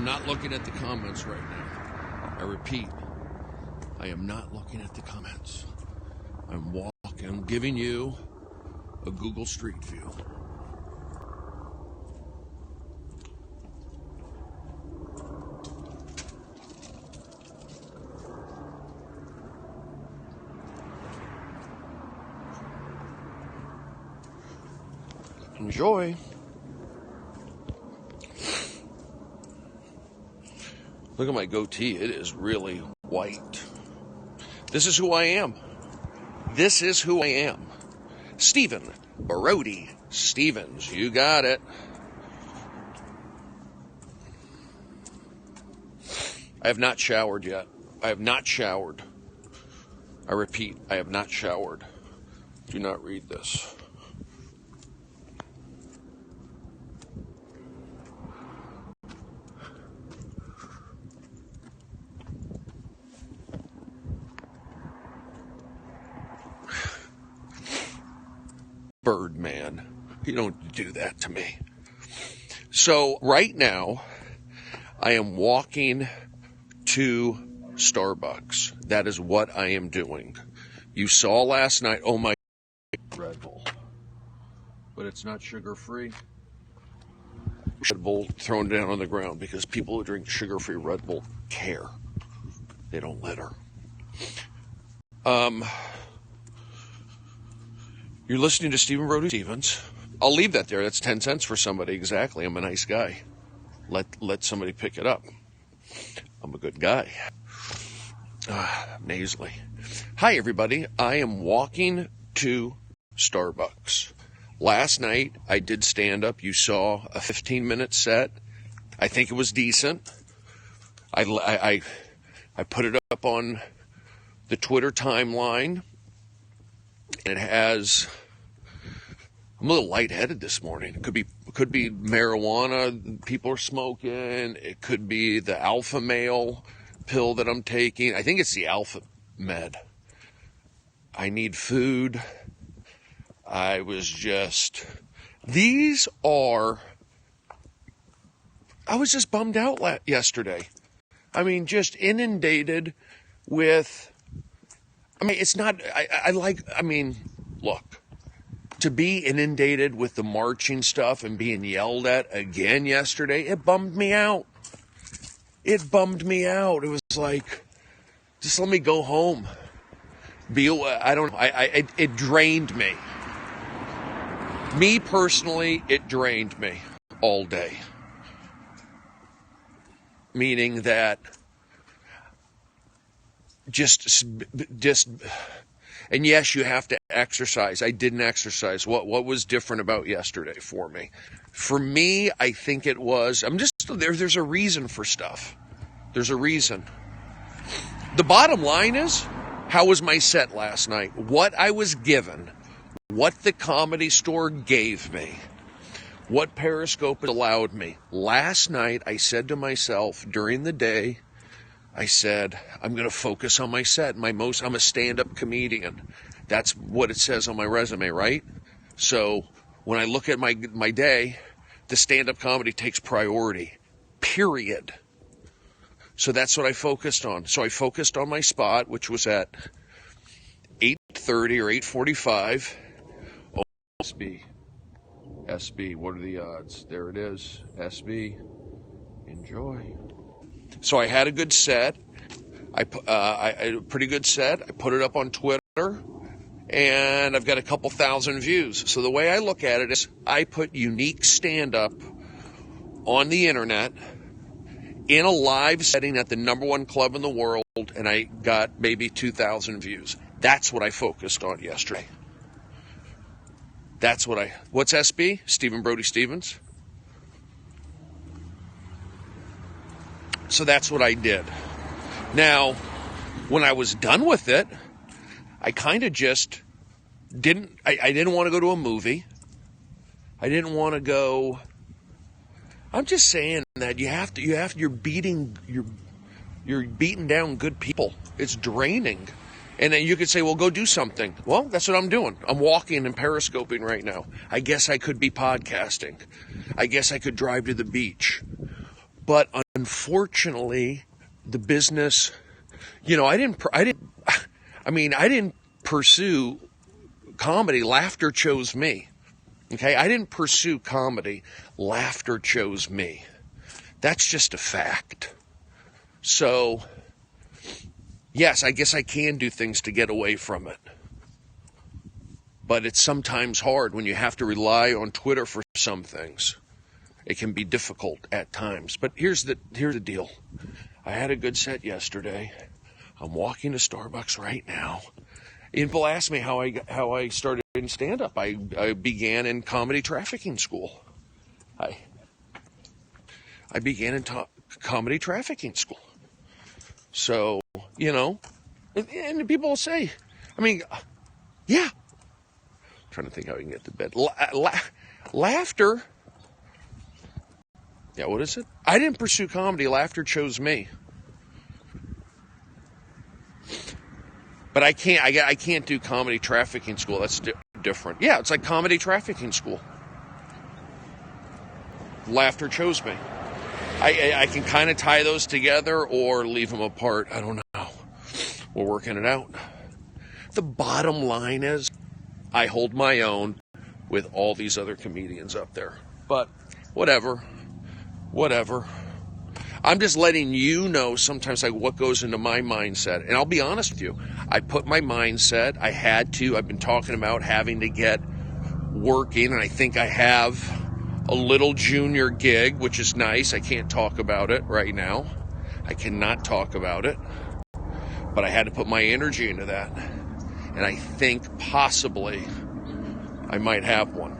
not looking at the comments right now. I repeat, I am not looking at the comments. I'm walking. I'm giving you a Google Street View. Enjoy. Look at my goatee. It is really white. This is who I am. This is who I am. Stephen Brody Stevens. You got it. I have not showered yet. I have not showered. I repeat, I have not showered. Do not read this. Birdman, you don't do that to me. So right now, I am walking to Starbucks. That is what I am doing. You saw last night, oh my, Red Bull. But it's not sugar-free. Red Bull thrown down on the ground because people who drink sugar-free Red Bull care. They don't litter. You're listening to Stephen Brody Stevens. I'll leave that there. That's 10 cents for somebody. Exactly. I'm a nice guy. Let somebody pick it up. I'm a good guy. Nasally. Hi, everybody. I am walking to Starbucks. Last night, I did stand up. You saw a 15-minute set. I think it was decent. I put it up on the Twitter timeline. It has, I'm a little lightheaded this morning. It could be marijuana people are smoking. It could be the alpha male pill that I'm taking. I think it's the alpha med. I need food. I was just bummed out yesterday. I mean, just inundated with, it's not, look, to be inundated with the marching stuff and being yelled at again yesterday, it bummed me out. It was like, just let me go home. It drained me. Me personally, it drained me all day. Meaning that just, and yes, you have to exercise. I didn't exercise. What was different about yesterday for me? For me, I think it was, there's a reason for stuff. There's a reason. The bottom line is, how was my set last night? What I was given, what the Comedy Store gave me, what Periscope allowed me. Last night, I said to myself during the day, I said, I'm going to focus on my set. I'm a stand-up comedian. That's what it says on my resume, right? So when I look at my day, the stand-up comedy takes priority, period. So that's what I focused on. So I focused on my spot, which was at 8:30 or 8:45. Oh, SB, what are the odds? There it is, SB. Enjoy. So I had a good set. I had a pretty good set. I put it up on Twitter, and I've got a couple thousand views. So the way I look at it is I put unique stand-up on the internet in a live setting at the #1 club in the world, and I got maybe 2,000 views. That's what I focused on yesterday. What's SB? Stephen Brody Stevens? So that's what I did. Now, when I was done with it, I kind of just didn't want to go to a movie. I didn't want to go. I'm just saying that you're beating down good people. It's draining. And then you could say, well, go do something. Well, that's what I'm doing. I'm walking and periscoping right now. I guess I could be podcasting. I guess I could drive to the beach. But unfortunately, the business, I didn't pursue comedy. Laughter chose me. Okay, I didn't pursue comedy. Laughter chose me. That's just a fact. So, yes, I guess I can do things to get away from it. But it's sometimes hard when you have to rely on Twitter for some things. It can be difficult at times. But here's the deal. I had a good set yesterday. I'm walking to Starbucks right now. And people ask me how I started in stand-up. I began in comedy trafficking school. I began in comedy trafficking school. So, and people will say, yeah. I'm trying to think how I can get to bed. Laughter. Yeah, what is it? I didn't pursue comedy. Laughter chose me. But I can't do comedy trafficking school. That's different. Yeah, it's like comedy trafficking school. Laughter chose me. I can kind of tie those together or leave them apart. I don't know. We're working it out. The bottom line is I hold my own with all these other comedians up there. But whatever. I'm just letting you know sometimes like what goes into my mindset. And I'll be honest with you. I put my mindset, I've been talking about having to get working, and I think I have a little junior gig, which is nice. I can't talk about it right now. I cannot talk about it. But I had to put my energy into that. And I think possibly I might have one.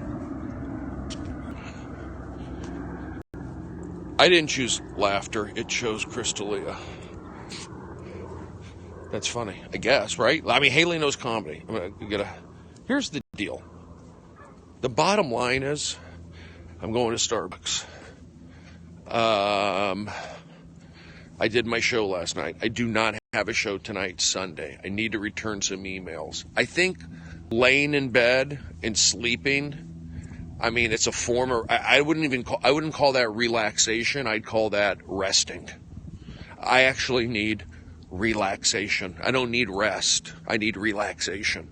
I didn't choose laughter. It chose Crystalia. That's funny, I guess, right? Haley knows comedy. Here's the deal. The bottom line is I'm going to Starbucks. I did my show last night. I do not have a show tonight, Sunday. I need to return some emails. I think laying in bed and sleeping, it's a form of, I wouldn't call that relaxation. I'd call that resting. I actually need relaxation. I don't need rest. I need relaxation.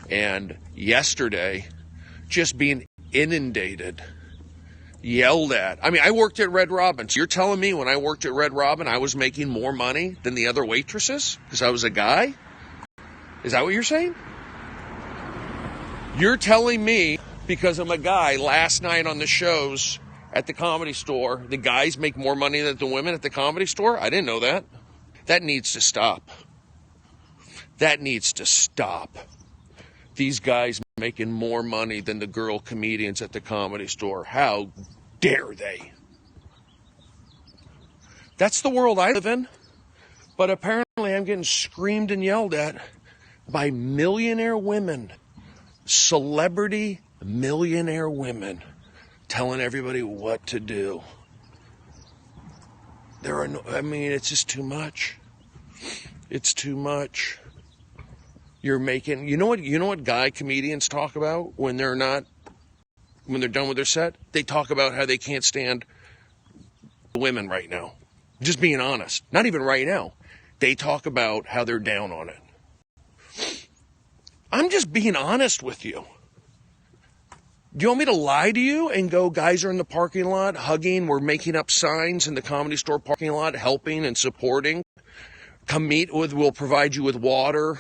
And yesterday, just being inundated, yelled at. I worked at Red Robin. So you're telling me when I worked at Red Robin, I was making more money than the other waitresses because I was a guy? Is that what you're saying? You're telling me because I'm a guy, last night on the shows at the Comedy Store, the guys make more money than the women at the Comedy Store? I didn't know that. That needs to stop. That needs to stop. These guys making more money than the girl comedians at the Comedy Store. How dare they? That's the world I live in. But apparently I'm getting screamed and yelled at by millionaire women, celebrity millionaire women, telling everybody what to do. It's just too much. It's too much. You're making, you know what guy comedians talk about when they're done with their set? They talk about how they can't stand women right now. Just being honest. Not even right now. They talk about how they're down on it. I'm just being honest with you. Do you want me to lie to you and go, guys are in the parking lot hugging, we're making up signs in the Comedy Store parking lot, helping and supporting? Come meet with, we'll provide you with water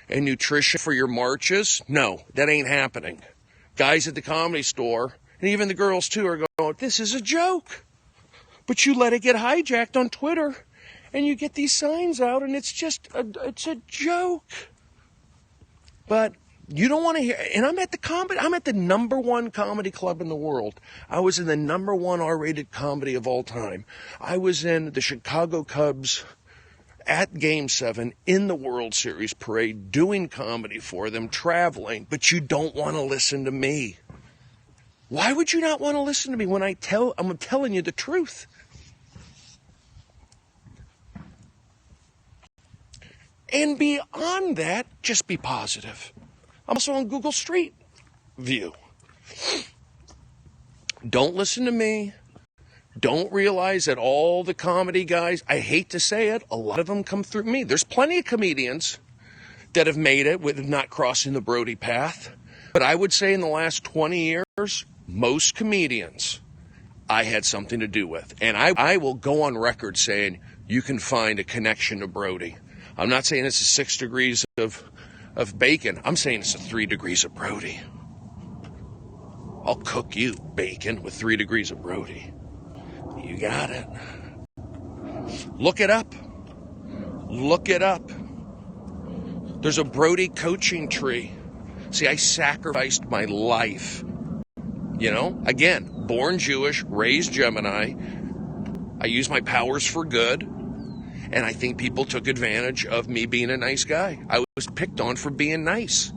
and nutrition for your marches? No, that ain't happening. Guys at the Comedy Store, and even the girls too, are going, this is a joke. But you let it get hijacked on Twitter, and you get these signs out, and it's a joke. But you don't want to hear, and I'm at the #1 comedy club in the world. I was in the #1 R-rated comedy of all time. I was in the Chicago Cubs at Game 7 in the World Series parade, doing comedy for them, traveling, but you don't want to listen to me. Why would you not want to listen to me when I'm telling you the truth? And beyond that, just be positive. I'm also on Google Street View. Don't listen to me. don't realize that all the comedy guys, I hate to say it, a lot of them come through me. There's plenty of comedians that have made it with not crossing the Brody path. But I would say in the last 20 years, most comedians I had something to do with. And I will go on record saying you can find a connection to Brody. I'm not saying it's a 6 degrees of bacon. I'm saying it's a 3 degrees of Brody. I'll cook you bacon with 3 degrees of Brody. You got it. Look it up. Look it up. There's a Brody coaching tree. See, I sacrificed my life. You know, again, born Jewish, raised Gemini. I use my powers for good. And I think people took advantage of me being a nice guy. I was picked on for being nice.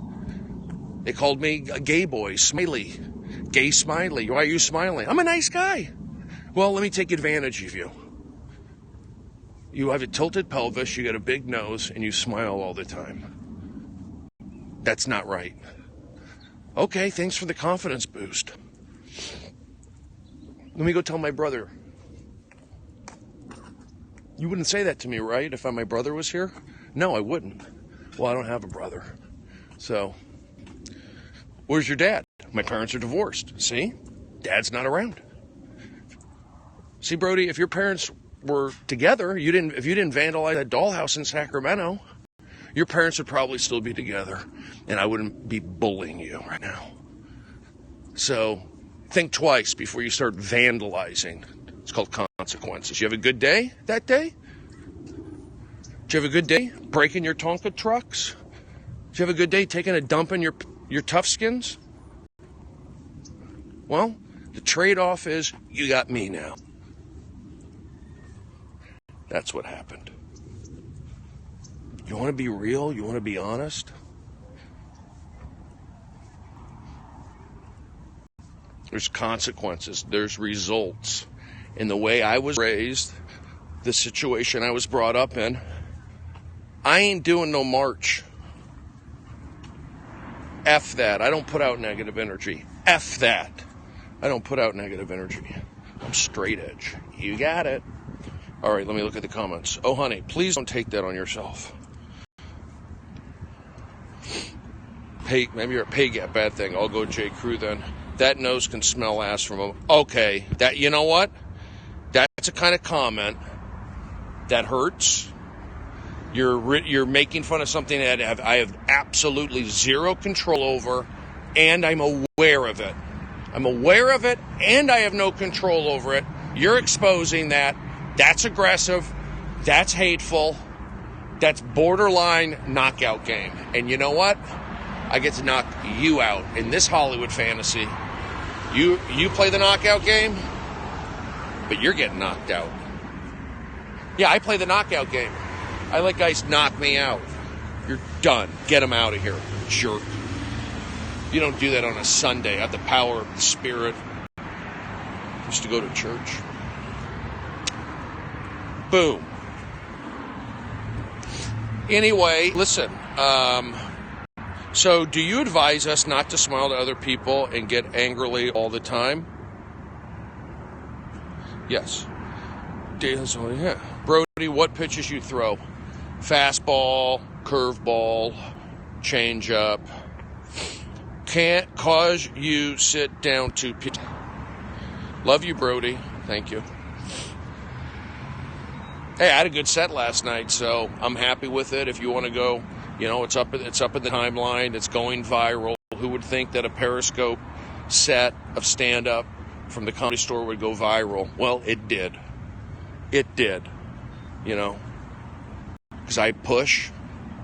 They called me a gay boy, smiley, gay smiley. Why are you smiling? I'm a nice guy. Well, let me take advantage of you. You have a tilted pelvis, you got a big nose, and you smile all the time. That's not right. Okay, thanks for the confidence boost. Let me go tell my brother. You wouldn't say that to me, right, if my brother was here? No, I wouldn't. Well, I don't have a brother. So, where's your dad? My parents are divorced. See? Dad's not around. See, Brody, if your parents were together, if you didn't vandalize that dollhouse in Sacramento, your parents would probably still be together, and I wouldn't be bullying you right now. So think twice before you start vandalizing. It's called consequences. You have a good day that day? Did you have a good day breaking your Tonka trucks? Did you have a good day taking a dump in your Toughskins? Well, the trade-off is you got me now. That's what happened. You want to be real? You want to be honest? There's consequences. There's results. In the way I was raised, the situation I was brought up in, I ain't doing no march. F that. I don't put out negative energy. F that. I don't put out negative energy. I'm straight edge. You got it. All right, let me look at the comments. Oh, honey, please don't take that on yourself. Hey, maybe you're a pay gap, bad thing. I'll go J. Crew then. That nose can smell ass from him. Okay, that, you know what? That's a kind of comment that hurts. You're making fun of something that I have absolutely zero control over, and I'm aware of it. I'm aware of it, and I have no control over it. You're exposing that. That's aggressive. That's hateful. That's borderline knockout game. And you know what? I get to knock you out in this Hollywood fantasy. You play the knockout game, but you're getting knocked out. Yeah, I play the knockout game. I let guys knock me out. You're done. Get them out of here, jerk. You don't do that on a Sunday. Have the power of the Spirit. Used to go to church. Boom. Anyway, listen. So do you advise us not to smile to other people and get angrily all the time? Yes. Yeah. Brody, what pitches you throw? Fastball, curveball, changeup. Can't cause you sit down to... Love you, Brody. Thank you. Hey, I had a good set last night, so I'm happy with it. If you want to go, you know, it's up in the timeline. It's going viral. Who would think that a Periscope set of stand-up from the Comedy Store would go viral? Well, it did. It did, you know, because I push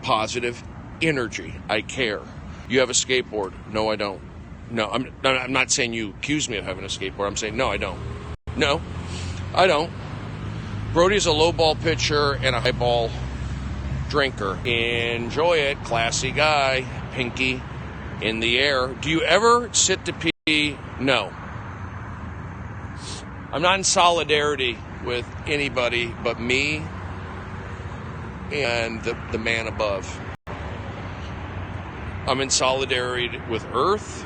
positive energy. I care. You have a skateboard. No, I don't. No, I'm not saying you accuse me of having a skateboard. I'm saying, no, I don't. No, I don't. Brody's a low ball pitcher and a high ball drinker. Enjoy it. Classy guy. Pinky in the air. Do you ever sit to pee? No. I'm not in solidarity with anybody but me and the man above. I'm in solidarity with Earth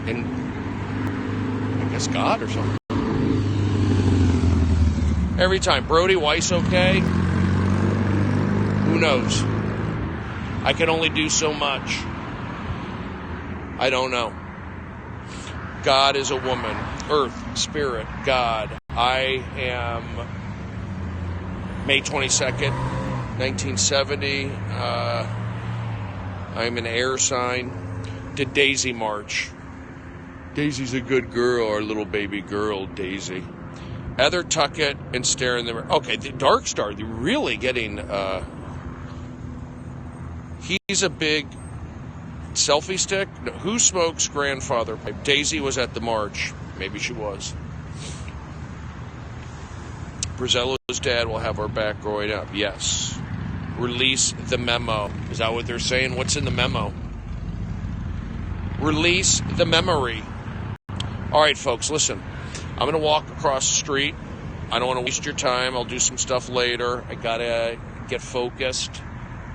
and guess God or something. Every time. Brody, Weiss okay? Who knows? I can only do so much. I don't know. God is a woman. Earth, spirit, God. I am May 22nd, 1970. I'm an air sign. Did Daisy March. Daisy's a good girl, our little baby girl, Daisy. Heather Tuckett and Stare in the Mirror. Okay, the Dark Star, they're really getting... he's a big selfie stick. No, who smokes grandfather pipe? Daisy was at the march. Maybe she was. Brizello's dad will have our back growing up. Yes. Release the memo. Is that what they're saying? What's in the memo? Release the memory. All right, folks, listen. I'm going to walk across the street. I don't want to waste your time. I'll do some stuff later. I got to get focused.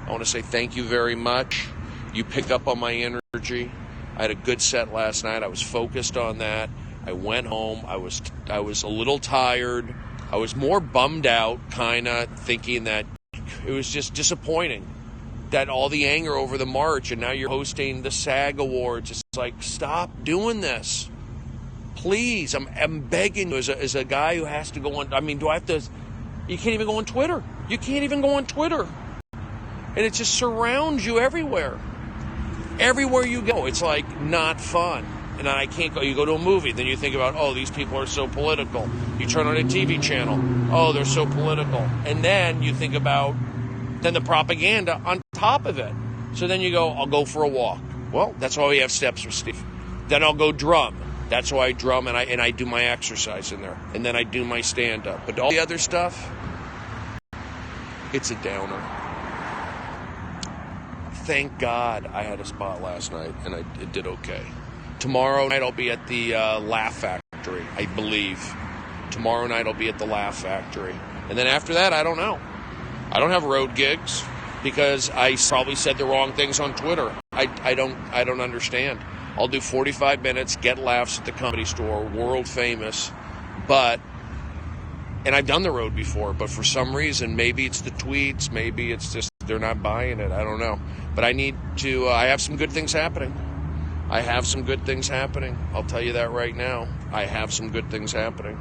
I want to say thank you very much. You picked up on my energy. I had a good set last night. I was focused on that. I went home. I was a little tired. I was more bummed out, kind of thinking that it was just disappointing that all the anger over the march, and now you're hosting the SAG Awards. It's like, stop doing this. Please, I'm begging you as a guy who has to go on. I mean, do I have to? You can't even go on Twitter. You can't even go on Twitter. And it just surrounds you everywhere. Everywhere you go, it's like not fun. And I can't go. You go to a movie, then you think about, oh, these people are so political. You turn on a TV channel, oh, they're so political. And then you think about then the propaganda on top of it. So then you go, I'll go for a walk. Well, that's why we have steps for Steve. Then I'll go drum. That's why I drum and I do my exercise in there. And then I do my stand-up. But all the other stuff, it's a downer. Thank God I had a spot last night, and I did okay. Tomorrow night I'll be at the Laugh Factory, I believe. Tomorrow night I'll be at the Laugh Factory. And then after that, I don't know. I don't have road gigs because I probably said the wrong things on Twitter. I don't understand. I'll do 45 minutes, get laughs at the Comedy Store, world famous. And I've done the road before, but for some reason, maybe it's the tweets, maybe it's just they're not buying it. I don't know. But I need to, I have some good things happening. I have some good things happening. I'll tell you that right now. I have some good things happening.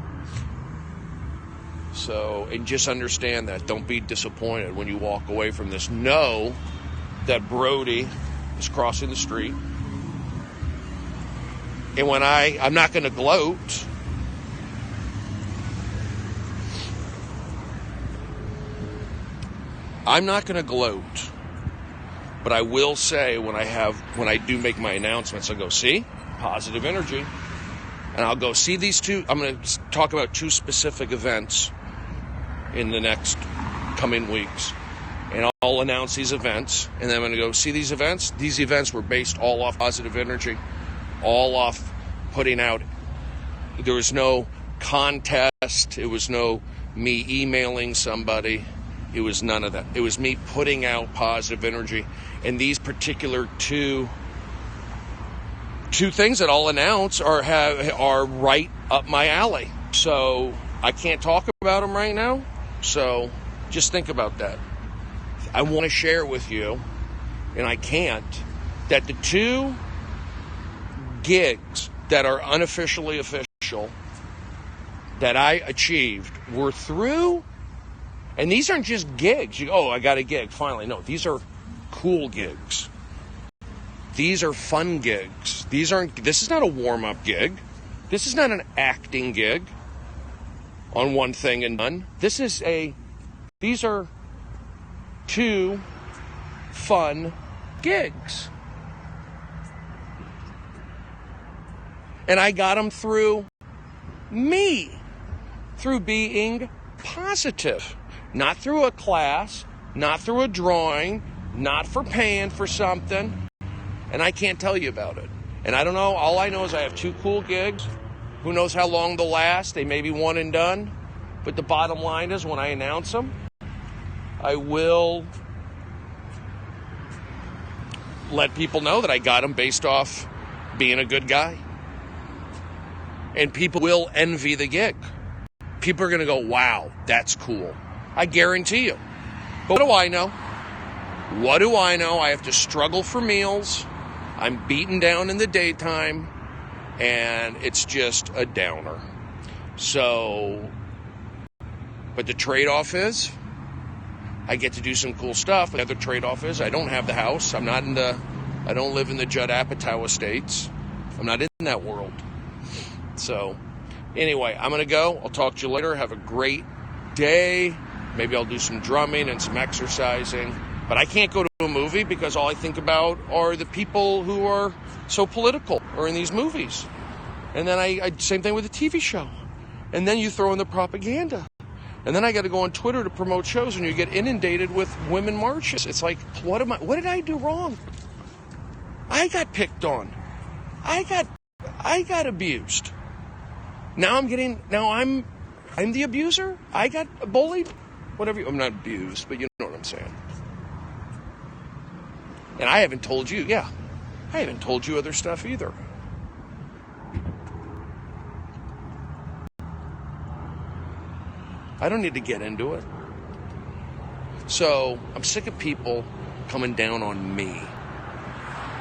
So, and just understand that. Don't be disappointed when you walk away from this. Know that Brody is crossing the street. And when I'm not going to gloat. I'm not going to gloat. But I will say when I do make my announcements, I'll go, see? Positive energy. And I'll go, see these two? I'm going to talk about two specific events in the next coming weeks. And I'll announce these events. And then I'm going to go, see these events? These events were based all off positive energy. All off putting out. There was no contest. It was no me emailing somebody. It was none of that. It was me putting out positive energy. And these particular two things that I'll announce are right up my alley. So I can't talk about them right now. So just think about that. I want to share with you, and I can't, that the two gigs that are unofficially official that I achieved were through. And these aren't just gigs. I got a gig, finally. No, these are cool gigs. These are fun gigs. This is not a warm-up gig. This is not an acting gig on one thing and done. These are two fun gigs. And I got them through me, through being positive. Not through a class, not through a drawing, not for paying for something. And I can't tell you about it. And I don't know. All I know is I have two cool gigs. Who knows how long they'll last? They may be one and done. But the bottom line is when I announce them, I will let people know that I got them based off being a good guy. And people will envy the gig. People are going to go, wow, that's cool. I guarantee you. But what do I know? What do I know? I have to struggle for meals. I'm beaten down in the daytime. And it's just a downer. So, but the trade-off is I get to do some cool stuff. The other trade-off is I don't have the house. I don't live in the Judd Apatow estates. I'm not in that world. So, anyway, I'm going to go. I'll talk to you later. Have a great day. Maybe I'll do some drumming and some exercising. But I can't go to a movie because all I think about are the people who are so political or in these movies. And then I same thing with the TV show. And then you throw in the propaganda. And then I got to go on Twitter to promote shows, and you get inundated with women marches. It's like, what did I do wrong? I got picked on. I got abused. Now I'm the abuser? I got bullied? Whatever. I'm not abused, but you know what I'm saying. And I haven't told you, I haven't told you other stuff either. I don't need to get into it. So I'm sick of people coming down on me.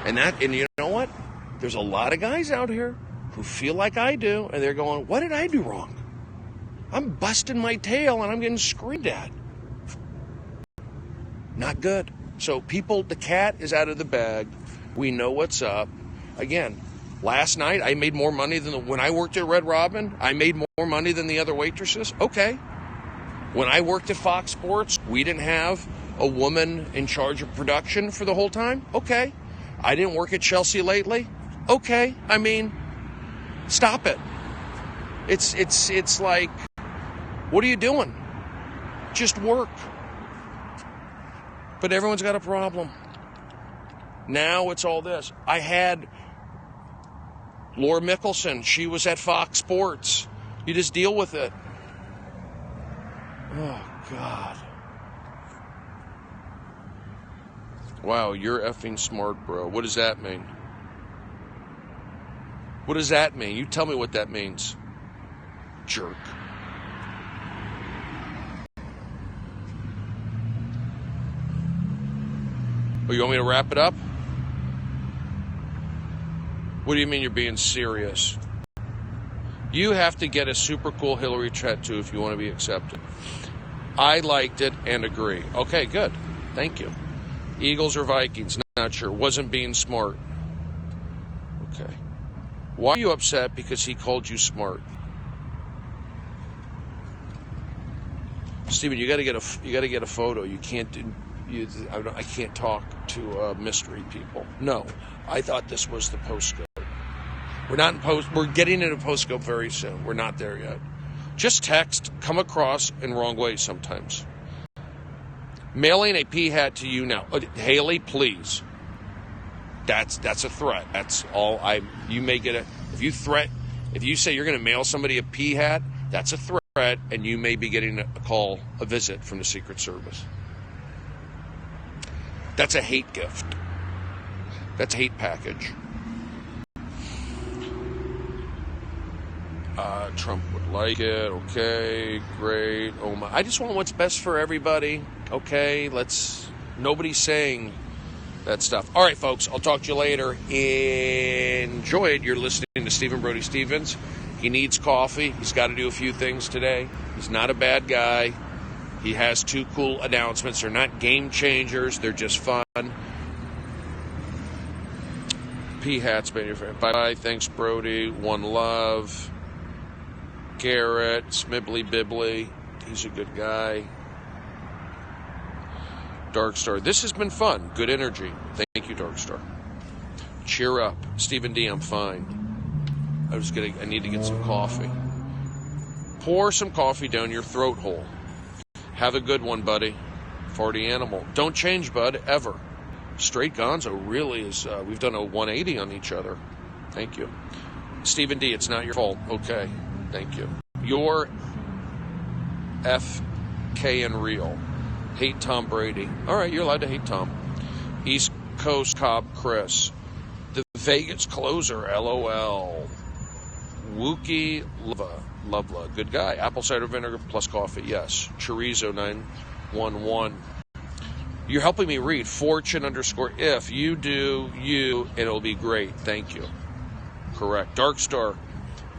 And you know what? There's a lot of guys out here who feel like I do, and they're going, what did I do wrong? I'm busting my tail and I'm getting screamed at. Not good. So the cat is out of the bag. We know what's up. Again, last night I made more money when I worked at Red Robin. I made more money than the other waitresses. Okay. When I worked at Fox Sports, we didn't have a woman in charge of production for the whole time. Okay. I didn't work at Chelsea lately. Okay. I mean, stop it. It's like, what are you doing? Just work. But everyone's got a problem. Now it's all this. I had Laura Mickelson. She was at Fox Sports. You just deal with it. Oh, God. Wow, you're effing smart, bro. What does that mean? What does that mean? You tell me what that means. Jerk. Oh, you want me to wrap it up? What do you mean you're being serious? You have to get a super cool Hillary tattoo if you want to be accepted. I liked it and agree. Okay, good. Thank you. Eagles or Vikings? Not sure. Wasn't being smart. Okay. Why are you upset? Because he called you smart. Steven, you got to get a photo. You can't do. I can't talk to mystery people. No, I thought this was the Periscope. We're not in post. We're getting into Periscope very soon. We're not there yet. Just text come across in wrong ways sometimes. Mailing a pea hat to you now, Haley, please. That's a threat. That's all. You may get if you say you're going to mail somebody a pea hat, that's a threat, and you may be getting a visit from the Secret Service. That's a hate gift. That's a hate package. Trump would like it. Okay, great. Oh my! I just want what's best for everybody. Okay, nobody's saying that stuff. All right, folks. I'll talk to you later. Enjoy it. You're listening to Stephen Brody Stevens. He needs coffee. He's got to do a few things today. He's not a bad guy. He has 2 cool announcements. They're not game changers. They're just fun. P hats, man. Bye. Thanks, Brody. One love. Garrett. Smibbly Bibbly. He's a good guy. Dark Star. This has been fun. Good energy. Thank you, Dark Star. Cheer up. Stephen D, I'm fine. I need to get some coffee. Pour some coffee down your throat hole. Have a good one, buddy. Farty animal. Don't change, bud, ever. Straight Gonzo really is, we've done a 180 on each other. Thank you. Stephen D, it's not your fault. Okay. Thank you. Your FK and Real. Hate Tom Brady. All right, you're allowed to hate Tom. East Coast Cobb Chris. The Vegas closer, LOL. Wookie Lovela, good guy. Apple cider vinegar plus coffee, yes. Chorizo 911. You're helping me read. Fortune _ if you do you, it'll be great. Thank you. Correct. Dark Star.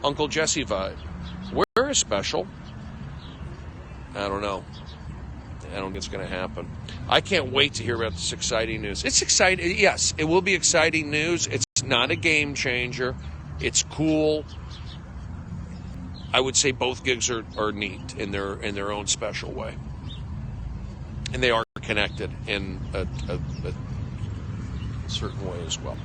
Uncle Jesse vibe. Where is special? I don't know. I don't think it's going to happen. I can't wait to hear about this exciting news. It's exciting. Yes, it will be exciting news. It's not a game changer. It's cool. I would say both gigs are neat in their own special way. And they are connected in a certain way as well.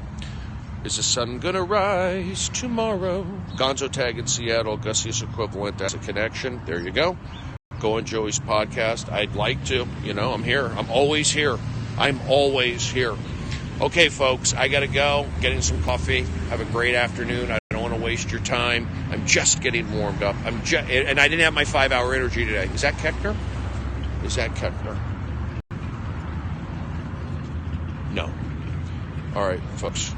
Is the sun gonna rise tomorrow? Gonzo Tag in Seattle, Gussie's equivalent. That's a connection. There you go. Go on Joey's podcast. I'd like to. I'm here. I'm always here. I'm always here. Okay, folks, I gotta go. Getting some coffee. Have a great afternoon. I don't want to waste your time. I'm just getting warmed up. And I didn't have my 5-hour energy today. Is that Keckner? No. All right, folks.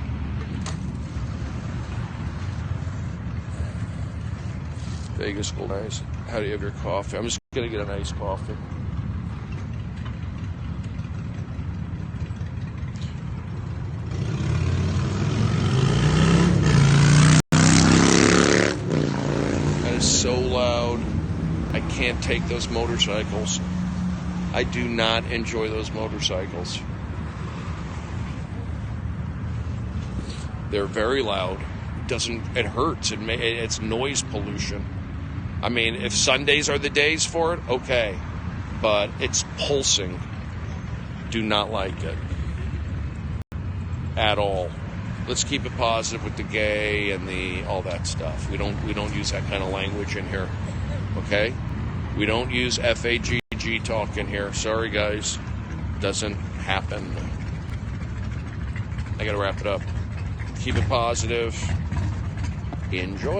Vegas Gold Nice. How do you have your coffee? I'm just going to get a nice coffee. That is so loud. I can't take those motorcycles. I do not enjoy those motorcycles. They're very loud. It hurts. It's noise pollution. I mean, if Sundays are the days for it, okay. But it's pulsing. Do not like it. At all. Let's keep it positive with the gay and all that stuff. We don't use that kind of language in here. Okay? We don't use FAGG talk in here. Sorry, guys. Doesn't happen. I gotta wrap it up. Keep it positive. Enjoy.